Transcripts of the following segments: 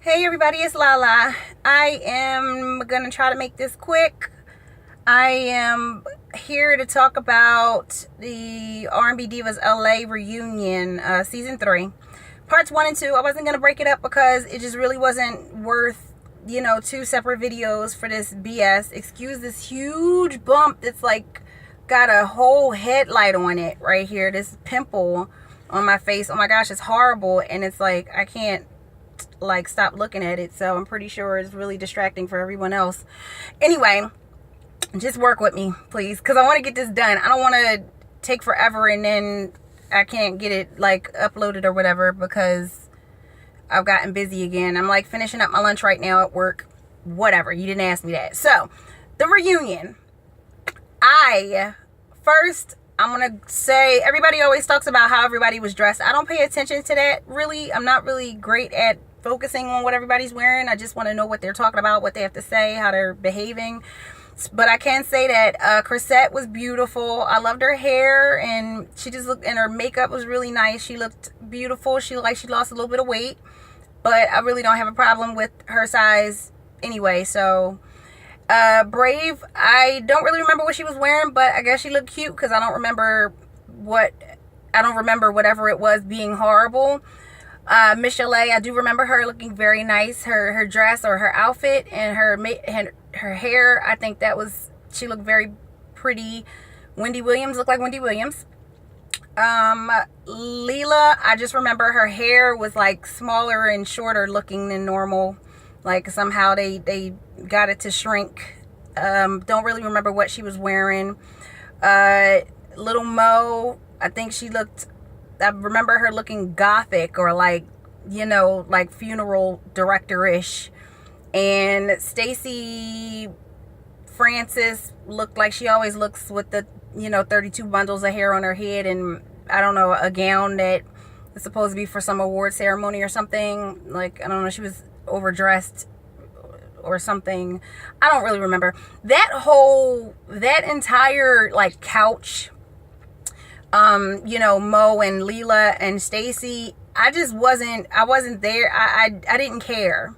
Hey everybody, it's Lala. I am gonna try to make this quick. I am here to talk about the R&B Divas LA reunion, season 3, parts 1 and 2. I wasn't gonna break it up because it just really wasn't worth, two separate videos for this BS. Excuse this huge bump that's like got a whole headlight on it right here. This pimple on my face. Oh my gosh, it's horrible, and it's like I can't stop looking at it, so I'm pretty sure it's really distracting for everyone else. Anyway, just work with me please, because I want to get this done. I don't want to take forever and then I can't get it uploaded or whatever because I've gotten busy again. I'm finishing up my lunch right now at work. Whatever, you didn't ask me that. So the reunion, I'm gonna say, everybody always talks about how everybody was dressed. I don't pay attention to that really. I'm not really great at focusing on what everybody's wearing. I just want to know what they're talking about, what they have to say, how they're behaving. But I can say that Chrisette was beautiful. I loved her hair, and she just looked, and her makeup was really nice. She looked beautiful. She looked like she lost a little bit of weight, but I really don't have a problem with her size anyway. So Brave, I don't really remember what she was wearing, but I guess she looked cute because I don't remember whatever it was being horrible. Michel'le, I do remember her looking very nice. Her dress or her outfit and her hair, I think she looked very pretty. Wendy Williams looked like Wendy Williams. Leela, I just remember her hair was smaller and shorter looking than normal. Somehow they got it to shrink. Don't really remember what she was wearing. Little Mo, I think I remember her looking gothic or funeral director-ish. And Stacey Francis looked like she always looks with the 32 bundles of hair on her head, and I don't know, a gown that is supposed to be for some award ceremony or something. I don't know, she was overdressed or something. I don't really remember. That entire couch, Mo and Leela and Stacey, I wasn't there. I didn't care.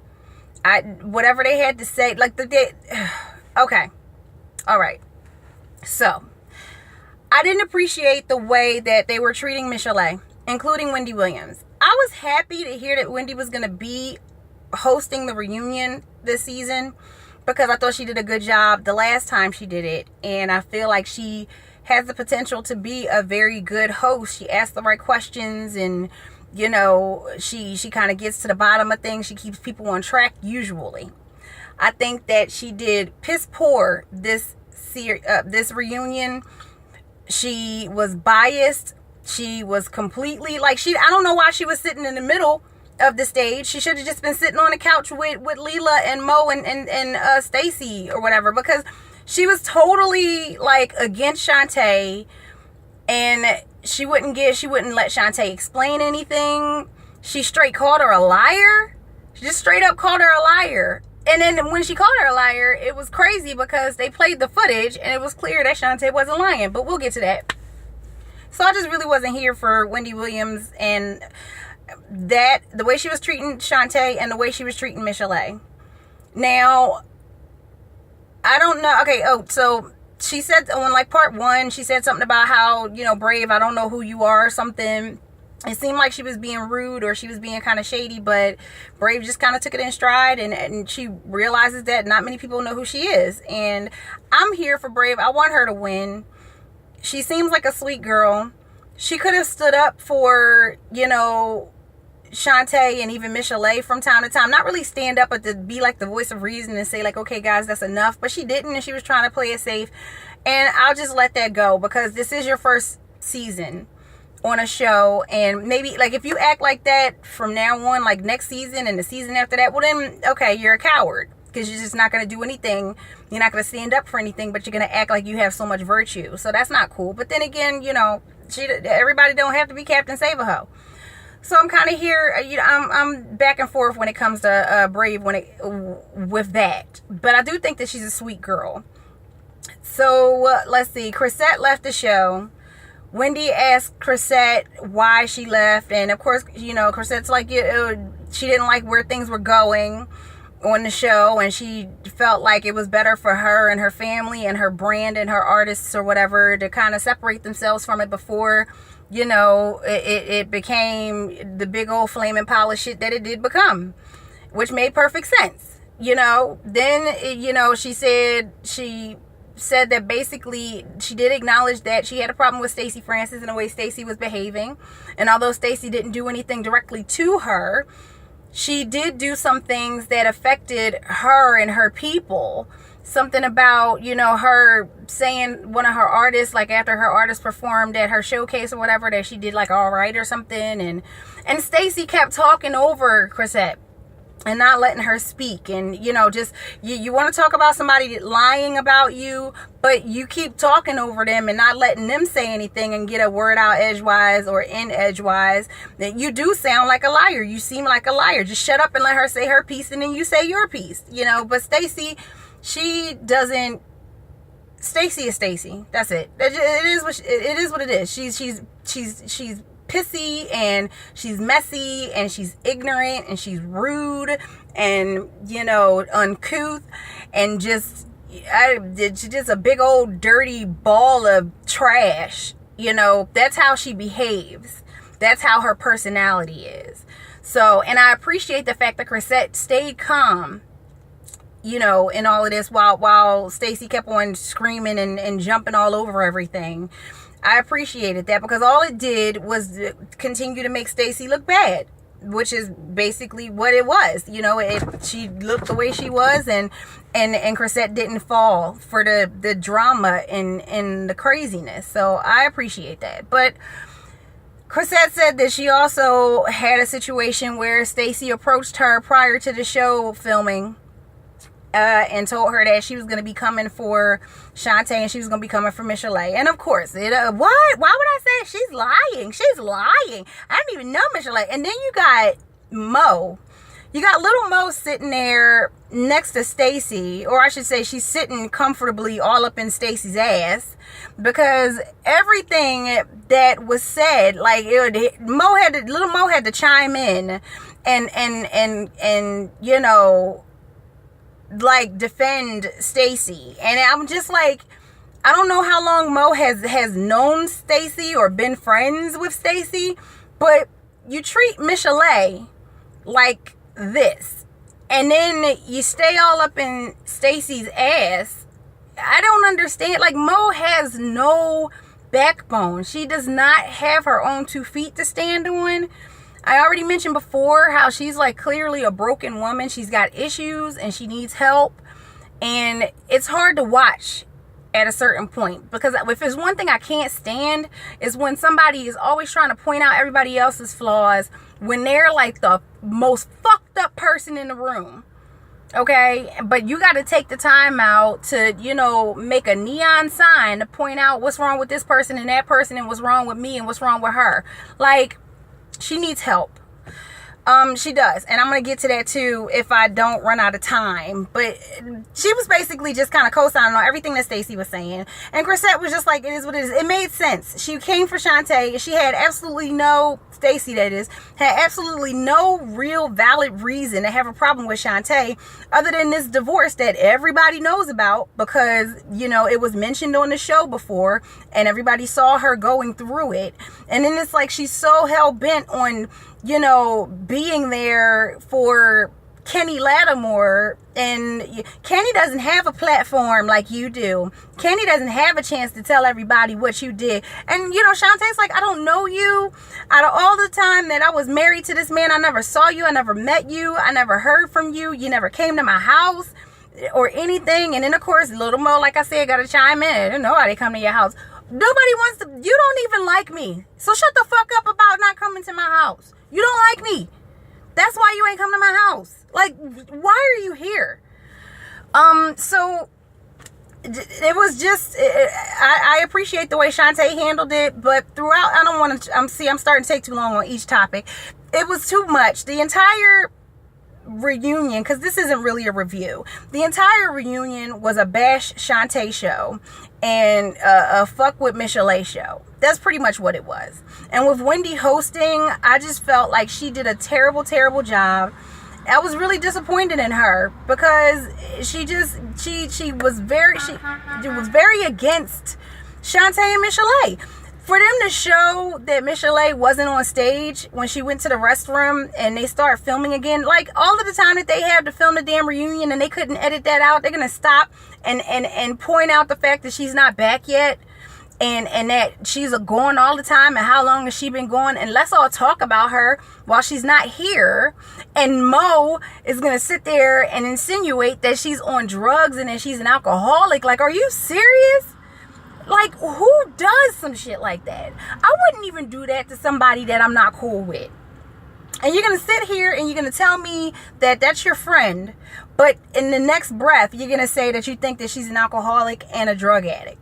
Whatever they had to say, okay. All right. So I didn't appreciate the way that they were treating Michel'le, including Wendy Williams. I was happy to hear that Wendy was going to be hosting the reunion this season because I thought she did a good job the last time she did it, and I feel like she has the potential to be a very good host. She asks the right questions, and she kind of gets to the bottom of things. She keeps people on track usually. I think that she did piss poor this reunion. She was biased. She was completely I don't know why she was sitting in the middle of the stage. She should have just been sitting on the couch with Leela and Mo and Stacey or whatever, because she was totally against Shantae, and she wouldn't let Shantae explain anything. She straight called her a liar. She just straight up called her a liar. And then when she called her a liar, it was crazy because they played the footage and it was clear that Shantae wasn't lying, but we'll get to that. So I just really wasn't here for Wendy Williams and the way she was treating Shantae and the way she was treating Michel'le. Now, I don't know. Okay, so she said on part 1, she said something about how, Brave, I don't know who you are or something. It seemed like she was being rude or she was being kind of shady, but Brave just kind of took it in stride, and she realizes that not many people know who she is. And I'm here for Brave. I want her to win. She seems like a sweet girl. She could have stood up for, Shantae and even Michel'le from time to time. Not really stand up, but to be the voice of reason and say okay guys, that's enough. But she didn't, and she was trying to play it safe. And I'll just let that go because this is your first season on a show, and maybe if you act like that from now on, next season and the season after that, well then okay, you're a coward because you're just not going to do anything. You're not going to stand up for anything, but you're going to act like you have so much virtue. So that's not cool. But then again, everybody don't have to be Captain Save-A-Ho. So I'm kind of here, I'm back and forth when it comes to Brave with that. But I do think that she's a sweet girl. So let's see. Chrisette left the show. Wendy asked Chrisette why she left, and of course, Chrisette's she didn't like where things were going on the show, and she felt like it was better for her and her family and her brand and her artists or whatever to kind of separate themselves from it before, you know, it became the big old flaming pile of shit that it did become, which made perfect sense, you know. Then, you know, she said that basically she did acknowledge that she had a problem with Stacey Francis and the way Stacey was behaving, and although Stacey didn't do anything directly to her, she did do some things that affected her and her people. Something about, you know, her saying one of her artists, like after her artist performed at her showcase or whatever, that she did like all right or something. And Stacey kept talking over Chrisette and not letting her speak. And, you know, just, you want to talk about somebody lying about you, but you keep talking over them and not letting them say anything and get a word out edgewise or in edgewise. That you do sound like a liar. You seem like a liar. Just shut up and let her say her piece, and then you say your piece, you know. But Stacey, she doesn't. Stacey is Stacey. That's it. It is what it is. She's pissy, and she's messy, and she's ignorant, and she's rude, and, you know, uncouth, and just a big old dirty ball of trash. You know, that's how she behaves. That's how her personality is. So, and I appreciate the fact that Chrisette stayed calm, you know, in all of this while Stacey kept on screaming and jumping all over everything. I appreciated that, because all it did was continue to make Stacey look bad, which is basically what it was. You know, she looked the way she was, and Chrisette didn't fall for the drama and the craziness. So I appreciate that. But Chrisette said that she also had a situation where Stacey approached her prior to the show filming, and told her that she was going to be coming for Shantae and she was going to be coming for Michel'le. And of course, what? Why would I say she's lying? She's lying. I didn't even know Michel'le. And then you got Mo. You got little Mo sitting there next to Stacey, or I should say she's sitting comfortably all up in Stacey's ass, because everything that was said, like little Mo had to chime in and you know, like defend Stacey. And I'm just like, I don't know how long Mo has known Stacey or been friends with Stacey, but you treat Michel'le like this, and then you stay all up in Stacey's ass. I don't understand. Like, Mo has no backbone. She does not have her own 2 feet to stand on. I already mentioned before how she's like clearly a broken woman. She's got issues and she needs help. And it's hard to watch at a certain point, because if there's one thing I can't stand, is when somebody is always trying to point out everybody else's flaws when they're like the most fucked up person in the room. Okay, but you got to take the time out to, you know, make a neon sign to point out what's wrong with this person and that person, and what's wrong with me and what's wrong with her. Like, she needs help. She does. And I'm going to get to that too if I don't run out of time. But she was basically just kind of co-signing on everything that Stacey was saying. And Chrisette was just like, it is what it is. It made sense. She came for Shantae. She had absolutely no, Stacey that is, had absolutely no real valid reason to have a problem with Shantae, other than this divorce that everybody knows about, because, you know, it was mentioned on the show before and everybody saw her going through it. And then it's like she's so hell-bent on, you know, being there for Kenny Lattimore, and Kenny doesn't have a platform like you do. Kenny doesn't have a chance to tell everybody what you did. And, you know, Shantae's like, I don't know you. Out of all the time that I was married to this man, I never saw you. I never met you. I never heard from you. You never came to my house or anything. And then, of course, little Mo, like I said, got to chime in. Nobody come to your house. Nobody wants to. You don't even like me. So shut the fuck up about not coming to my house. You don't like me. That's why you ain't come to my house. Like, why are you here? So it was just, I appreciate the way Shantae handled it, but throughout, I don't want to, I'm starting to take too long on each topic. It was too much. The entire reunion, because this isn't really a review, the entire reunion was a bash Shantae show and a fuck with Michel'le show. That's pretty much what it was. And with Wendy hosting, I just felt like she did a terrible job. I was really disappointed in her because she was very against Shantae and Michel'le. For them to show that Michel'le wasn't on stage when she went to the restroom and they start filming again, like all of the time that they have to film the damn reunion and they couldn't edit that out, they're gonna stop and point out the fact that she's not back yet, and that she's going all the time, and how long has she been going, and let's all talk about her while she's not here. And Mo is gonna sit there and insinuate that she's on drugs and that she's an alcoholic. Like, are you serious? Like, who does some shit like that? I wouldn't even do that to somebody that I'm not cool with. And you're going to sit here and you're going to tell me that that's your friend, but in the next breath, you're going to say that you think that she's an alcoholic and a drug addict.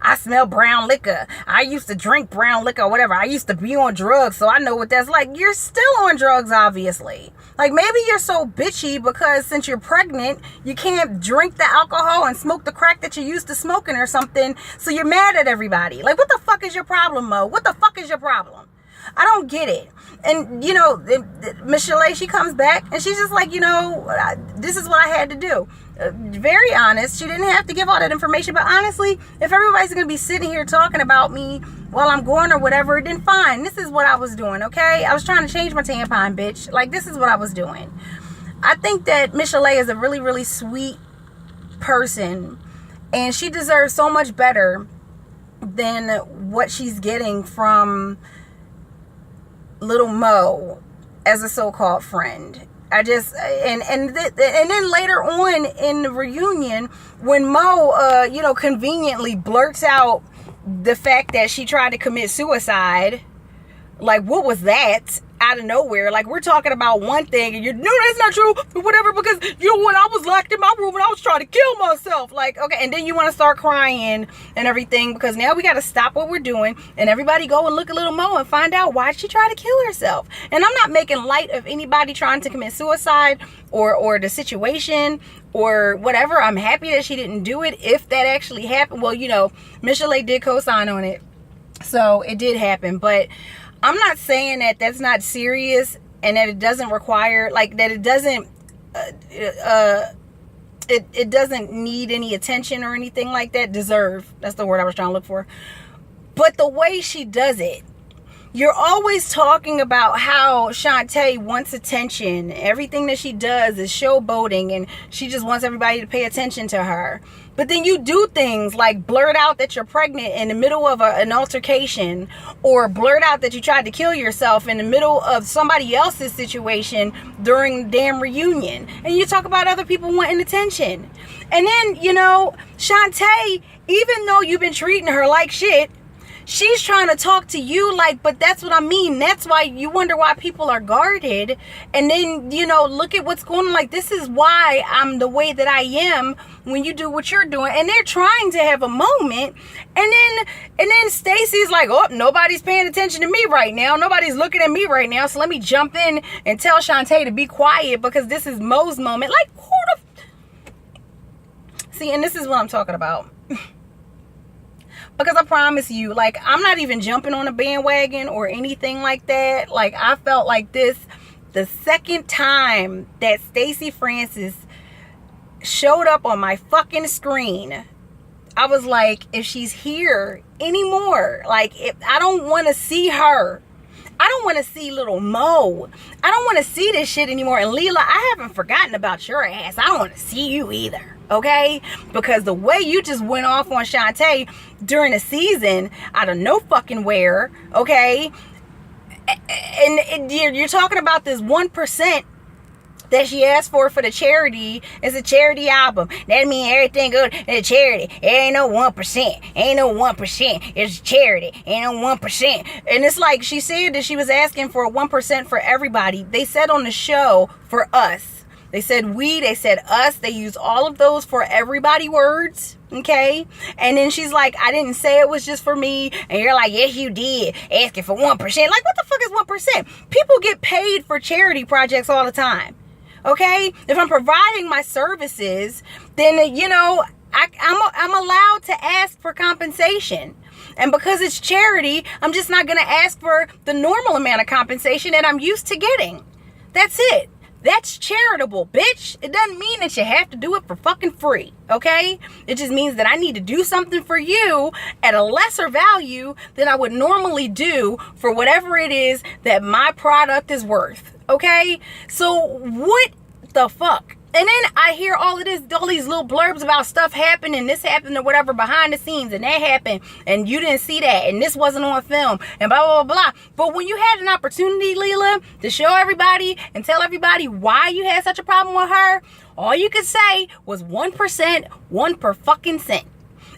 I smell brown liquor. I used to drink brown liquor or whatever. I used to be on drugs, so I know what that's like. You're still on drugs, obviously. Like, maybe you're so bitchy because since you're pregnant, you can't drink the alcohol and smoke the crack that you used to smoking or something, so you're mad at everybody. Like, what the fuck is your problem, Mo? What the fuck is your problem? I don't get it. And, you know, Michel'le, she comes back and she's just like, you know, this is what I had to do. Very honest. She didn't have to give all that information. But honestly, if everybody's going to be sitting here talking about me while I'm going or whatever, then fine. This is what I was doing, okay? I was trying to change my tampon, bitch. Like, this is what I was doing. I think that Michel'le is a really, really sweet person. And she deserves so much better than what she's getting from little Mo as a so-called friend. I just and then later on in the reunion, when Mo conveniently blurts out the fact that she tried to commit suicide, like, what was that? Out of nowhere. Like, we're talking about one thing and no, that's not true, or whatever, because you know what, I was locked in my room and I was trying to kill myself. Like, okay, and then you want to start crying and everything because now we got to stop what we're doing and everybody go and look at little Mo and find out why she tried to kill herself. And I'm not making light of anybody trying to commit suicide or the situation or whatever. I'm happy that she didn't do it. If that actually happened, well, you know, Michel'le did co-sign on it, so it did happen. But I'm not saying that that's not serious and that it doesn't require, like, that it doesn't it doesn't need any attention or anything like that. Deserve, that's the word I was trying to look for. But the way she does it, you're always talking about how Shantae wants attention. Everything that she does is showboating and she just wants everybody to pay attention to her. But then you do things like blurt out that you're pregnant in the middle of an altercation, or blurt out that you tried to kill yourself in the middle of somebody else's situation during the damn reunion. And you talk about other people wanting attention. And then, you know, Shantae, even though you've been treating her like shit, she's trying to talk to you like, but that's what I mean. That's why you wonder why people are guarded. And then, you know, look at what's going on. Like, this is why I'm the way that I am when you do what you're doing. And they're trying to have a moment. And then Stacy's like, oh, nobody's paying attention to me right now. Nobody's looking at me right now. So let me jump in and tell Shantae to be quiet because this is Mo's moment. Like, who the... See, and this is what I'm talking about. Because I promise you, like, I'm not even jumping on a bandwagon or anything like that. Like, I felt like this the second time that Stacey Francis showed up on my fucking screen. I was like, if she's here anymore, like, if I don't want to see her. I don't want to see little Mo. I don't want to see this shit anymore. And Leela, I haven't forgotten about your ass. I don't want to see you either. Okay? Because the way you just went off on Shantae during the season out of no fucking where. Okay? And you're talking about this 1% that she asked for the charity. It's a charity album. That means everything goes to charity. It ain't no 1%. Ain't no 1%. It's charity. Ain't no 1%. And it's like she said that she was asking for 1% for everybody. They said on the show for us. They said we, they said us. They used all of those for everybody words. Okay? And then she's like, I didn't say it was just for me. And you're like, yes, you did. Asking for 1%. Like, what the fuck is 1%? People get paid for charity projects all the time. Okay? If I'm providing my services, then, you know, I'm allowed to ask for compensation. And because it's charity, I'm just not going to ask for the normal amount of compensation that I'm used to getting. That's it. That's charitable, bitch. It doesn't mean that you have to do it for fucking free, okay? It just means that I need to do something for you at a lesser value than I would normally do for whatever it is that my product is worth, okay? So what the fuck? And then I hear all these little blurbs about stuff happening, this happened or whatever behind the scenes, and that happened, and you didn't see that, and this wasn't on film, and blah, blah, blah, blah. But when you had an opportunity, Leela, to show everybody and tell everybody why you had such a problem with her, all you could say was 1%, 1 per fucking cent.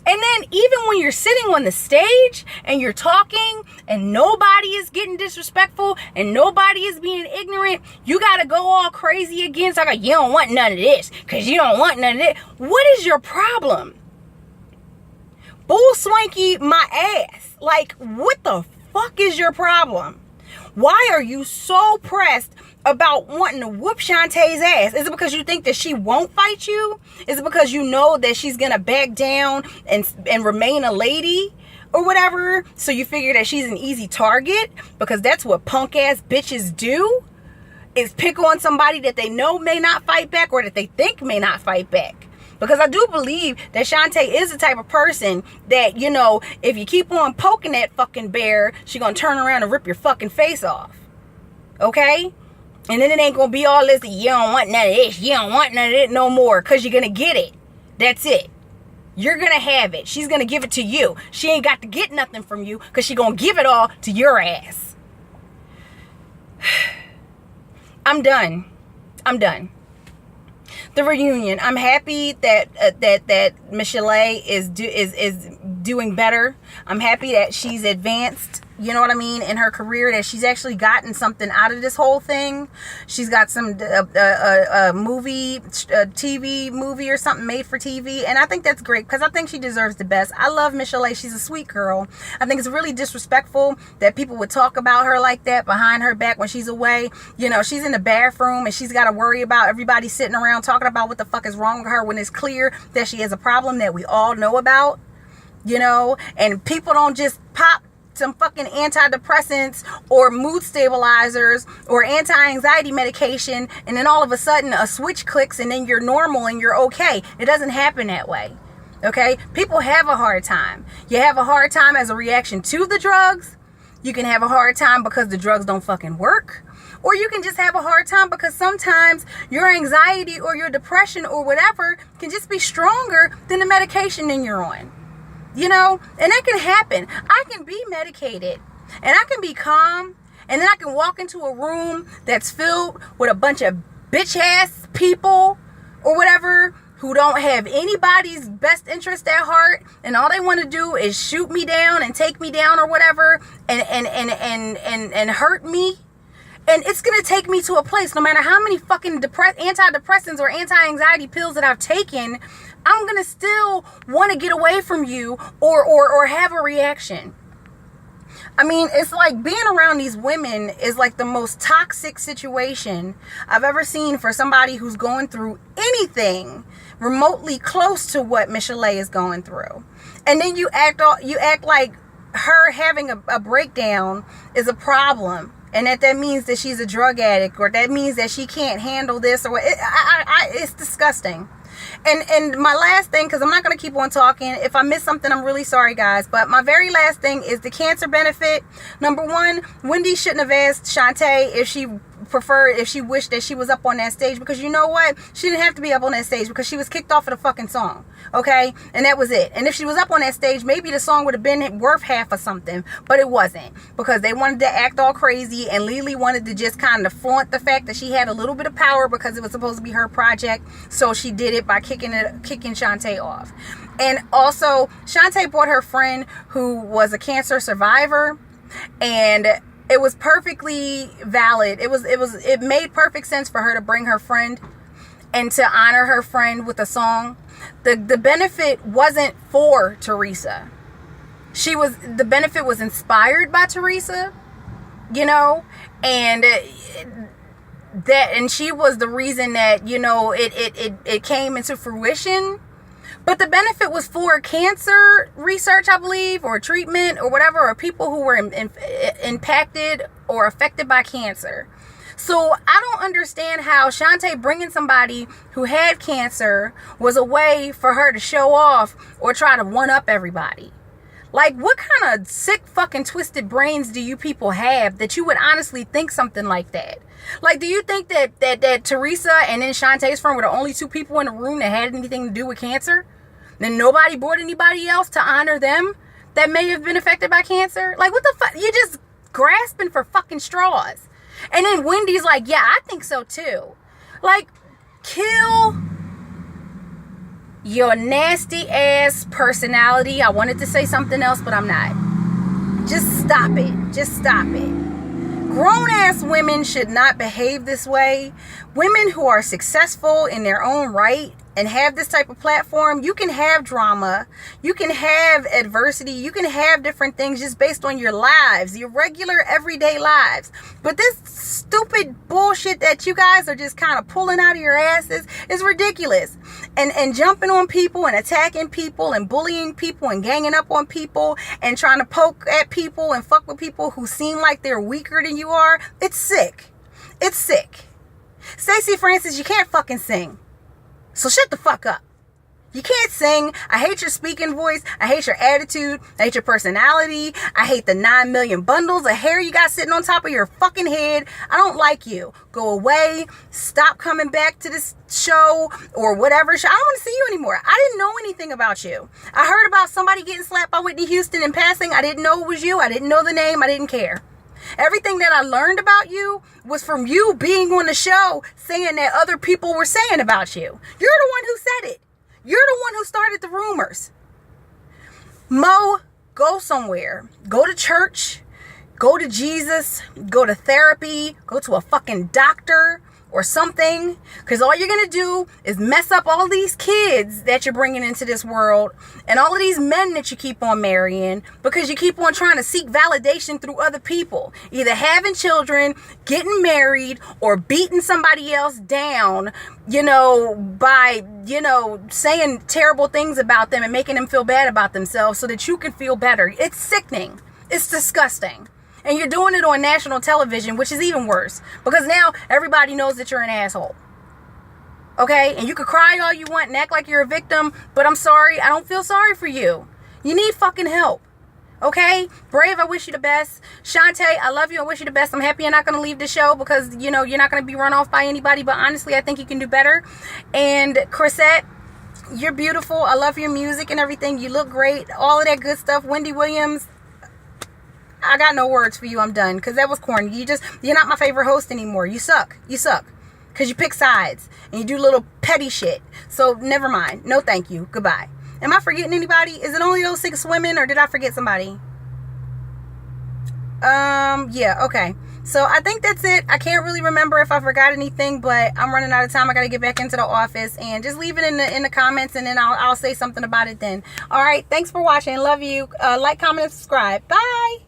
And then even when you're sitting on the stage and you're talking and nobody is getting disrespectful and nobody is being ignorant, you got to go all crazy again. It's like, you don't want none of this because you don't want none of this. What is your problem? Bull swanky my ass. Like, what the fuck is your problem? Why are you so pressed about wanting to whoop Shantae's ass? Is it because you think that she won't fight you? Is it because you know that she's gonna back down and remain a lady or whatever? So you figure that she's an easy target because that's what punk ass bitches do, is pick on somebody that they know may not fight back or that they think may not fight back. Because I do believe that Shantae is the type of person that, you know, if you keep on poking that fucking bear, she gonna turn around and rip your fucking face off. Okay? And then it ain't gonna be all this, you don't want none of this, you don't want none of it no more, because you're gonna get it. That's it. You're gonna have it. She's gonna give it to you. She ain't got to get nothing from you, because she gonna give it all to your ass. I'm done. The reunion. I'm happy that Michel'le is doing better. I'm happy that she's advanced, you know what I mean, in her career, that she's actually gotten something out of this whole thing. She's got some TV movie or something made for TV, and I think that's great because I think she deserves the best. I love Michel'le. She's a sweet girl. I think it's really disrespectful that people would talk about her like that behind her back when she's away. You know, she's in the bathroom and she's got to worry about everybody sitting around talking about what the fuck is wrong with her when it's clear that she has a problem that we all know about, you know. And people don't just pop some fucking antidepressants or mood stabilizers or anti-anxiety medication and then all of a sudden a switch clicks and then you're normal and you're okay. It doesn't happen that way. Okay? People have a hard time. You have a hard time as a reaction to the drugs. You can have a hard time because the drugs don't fucking work. Or you can just have a hard time because sometimes your anxiety or your depression or whatever can just be stronger than the medication that you're on. You know, and that can happen. I can be medicated and I can be calm, and then I can walk into a room that's filled with a bunch of bitch ass people or whatever who don't have anybody's best interest at heart, and all they want to do is shoot me down and take me down or whatever and hurt me. And it's going to take me to a place, no matter how many fucking antidepressants or anti-anxiety pills that I've taken, I'm going to still want to get away from you or have a reaction. I mean, it's like being around these women is like the most toxic situation I've ever seen for somebody who's going through anything remotely close to what Michel'le is going through. And then you act like her having a breakdown is a problem. And that means that she's a drug addict, or that means that she can't handle this, or it's disgusting. And my last thing, because I'm not going to keep on talking. If I miss something, I'm really sorry, guys. But my very last thing is the cancer benefit. Number one, Wendy shouldn't have asked Shantae if she wished that she was up on that stage, because you know what? She didn't have to be up on that stage because she was kicked off of the fucking song. Okay? And that was it. And if she was up on that stage, maybe the song would have been worth half or something, but it wasn't, because they wanted to act all crazy, and Lily wanted to just kind of flaunt the fact that she had a little bit of power because it was supposed to be her project. So she did it by kicking Shantae off. And also, Shantae brought her friend who was a cancer survivor, and it was perfectly valid. It made perfect sense for her to bring her friend and to honor her friend with a song. The benefit wasn't for Teresa. The benefit was inspired by Teresa, you know, and and she was the reason that, you know, it came into fruition. But the benefit was for cancer research, I believe, or treatment or whatever, or people who were impacted or affected by cancer. So I don't understand how Shantae bringing somebody who had cancer was a way for her to show off or try to one-up everybody. Like, what kind of sick fucking twisted brains do you people have that you would honestly think something like that? Like, do you think that Teresa and then Shantae's friend were the only two people in the room that had anything to do with cancer? Then nobody brought anybody else to honor them that may have been affected by cancer? Like, what the fuck? You're just grasping for fucking straws. And then Wendy's like, yeah, I think so too. Like, kill your nasty ass personality. I wanted to say something else, but I'm not. Just stop it. Just stop it. Grown ass women should not behave this way. Women who are successful in their own right and have this type of platform, you can have drama, you can have adversity, you can have different things just based on your lives, your regular everyday lives. But this stupid bullshit that you guys are just kind of pulling out of your asses is ridiculous. And jumping on people and attacking people and bullying people and ganging up on people and trying to poke at people and fuck with people who seem like they're weaker than you are, it's sick. It's sick. Stacey Francis, you can't fucking sing. So shut the fuck up. You can't sing. I hate your speaking voice. I hate your attitude. I hate your personality. I hate the 9 million bundles of hair you got sitting on top of your fucking head. I don't like you. Go away. Stop coming back to this show or whatever show. I don't want to see you anymore. I didn't know anything about you. I heard about somebody getting slapped by Whitney Houston in passing. I didn't know it was you. I didn't know the name. I didn't care. Everything that I learned about you was from you being on the show saying that other people were saying about you. You're the one who said it. You're the one who started the rumors. Mo, go somewhere. Go to church. Go to Jesus. Go to therapy. Go to a fucking doctor or something. Because all you're going to do is mess up all these kids that you're bringing into this world and all of these men that you keep on marrying because you keep on trying to seek validation through other people. Either having children, getting married, or beating somebody else down, you know, by, you know, saying terrible things about them and making them feel bad about themselves so that you can feel better. It's sickening. It's disgusting. And you're doing it on national television, which is even worse. Because now everybody knows that you're an asshole. Okay? And you can cry all you want and act like you're a victim. But I'm sorry. I don't feel sorry for you. You need fucking help. Okay? Brave, I wish you the best. Shantae, I love you. I wish you the best. I'm happy you're not going to leave the show because, you know, you're not going to be run off by anybody. But honestly, I think you can do better. And Chrisette, you're beautiful. I love your music and everything. You look great. All of that good stuff. Wendy Williams, I got no words for you. I'm done. Because that was corny. You're not my favorite host anymore. You suck. You suck. Because you pick sides. And you do little petty shit. So, never mind. No thank you. Goodbye. Am I forgetting anybody? Is it only those 6 women? Or did I forget somebody? Yeah. Okay. So, I think that's it. I can't really remember if I forgot anything. But I'm running out of time. I got to get back into the office. And just leave it in the comments. And then I'll say something about it then. Alright. Thanks for watching. Love you. Like, comment, and subscribe. Bye.